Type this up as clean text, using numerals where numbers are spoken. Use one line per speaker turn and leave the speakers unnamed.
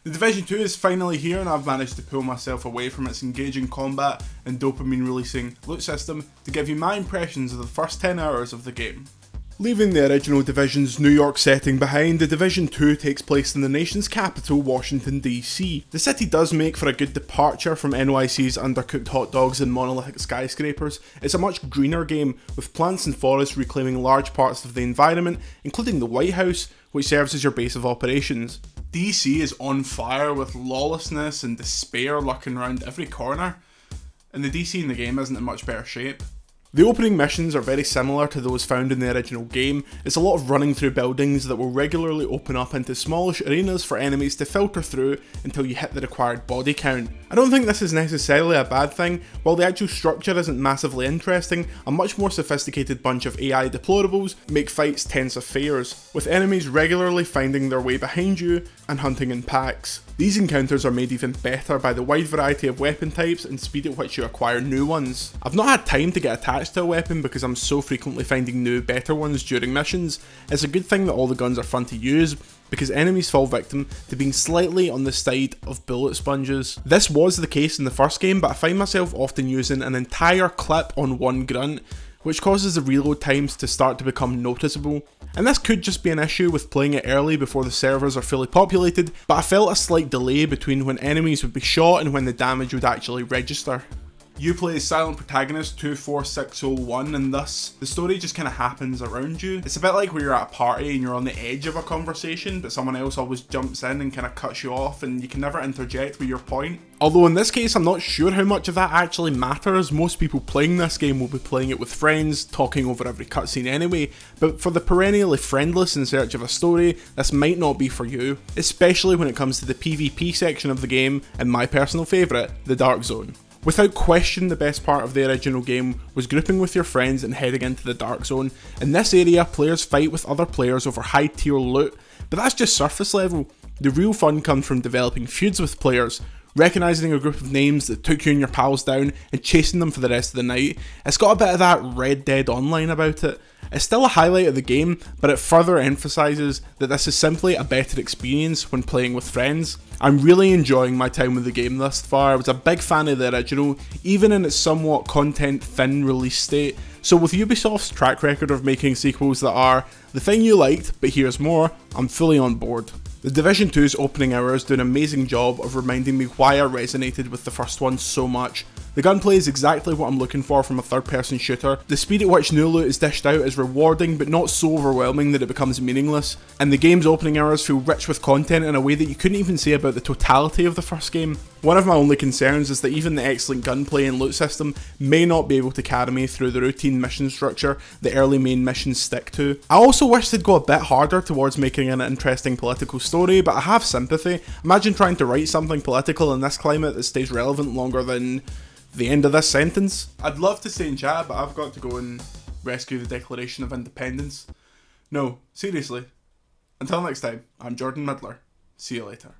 The Division 2 is finally here and I've managed to pull myself away from its engaging combat and dopamine releasing loot system to give you my impressions of the first 10 hours of the game. Leaving the original Division's New York setting behind, the Division 2 takes place in the nation's capital, Washington D.C. The city does make for a good departure from NYC's undercooked hot dogs and monolithic skyscrapers. It's a much greener game, with plants and forests reclaiming large parts of the environment, including the White House, which serves as your base of operations. DC is on fire with lawlessness and despair lurking around every corner, and the DC in the game isn't in much better shape. The opening missions are very similar to those found in the original game. It's a lot of running through buildings that will regularly open up into smallish arenas for enemies to filter through until you hit the required body count. I don't think this is necessarily a bad thing. While the actual structure isn't massively interesting, a much more sophisticated bunch of AI deplorables make fights tense affairs, with enemies regularly finding their way behind you and hunting in packs. These encounters are made even better by the wide variety of weapon types and speed at which you acquire new ones. I've not had time to get attached to a weapon because I'm so frequently finding new, better ones during missions. It's a good thing that all the guns are fun to use, because enemies fall victim to being slightly on the side of bullet sponges. This was the case in the first game, but I find myself often using an entire clip on one grunt, which causes the reload times to start to become noticeable. And this could just be an issue with playing it early before the servers are fully populated, but I felt a slight delay between when enemies would be shot and when the damage would actually register. You play as silent protagonist 24601, and thus the story just kind of happens around you. It's a bit like where you're at a party and you're on the edge of a conversation, but someone else always jumps in and kind of cuts you off and you can never interject with your point. Although in this case I'm not sure how much of that actually matters. Most people playing this game will be playing it with friends, talking over every cutscene anyway, but for the perennially friendless in search of a story, this might not be for you, especially when it comes to the PvP section of the game and my personal favourite, the Dark Zone. Without question, the best part of the original game was grouping with your friends and heading into the Dark Zone. In this area, players fight with other players over high tier loot, but that's just surface level. The real fun comes from developing feuds with players, recognising a group of names that took you and your pals down and chasing them for the rest of the night. It's got a bit of that Red Dead Online about it. It's still a highlight of the game, but it further emphasises that this is simply a better experience when playing with friends. I'm really enjoying my time with the game thus far. I was a big fan of the original, even in its somewhat content thin release state. So with Ubisoft's track record of making sequels that are the thing you liked, but here's more, I'm fully on board. The Division 2's opening hours do an amazing job of reminding me why I resonated with the first one so much. The gunplay is exactly what I'm looking for from a third-person shooter. The speed at which new loot is dished out is rewarding, but not so overwhelming that it becomes meaningless. And the game's opening hours feel rich with content in a way that you couldn't even say about the totality of the first game. One of my only concerns is that even the excellent gunplay and loot system may not be able to carry me through the routine mission structure the early main missions stick to. I also wish they'd go a bit harder towards making an interesting political story, but I have sympathy. Imagine trying to write something political in this climate that stays relevant longer than the end of this sentence. I'd love to stay in chat, but I've got to go and rescue the Declaration of Independence. No, seriously. Until next time, I'm Jordan Midler. See you later.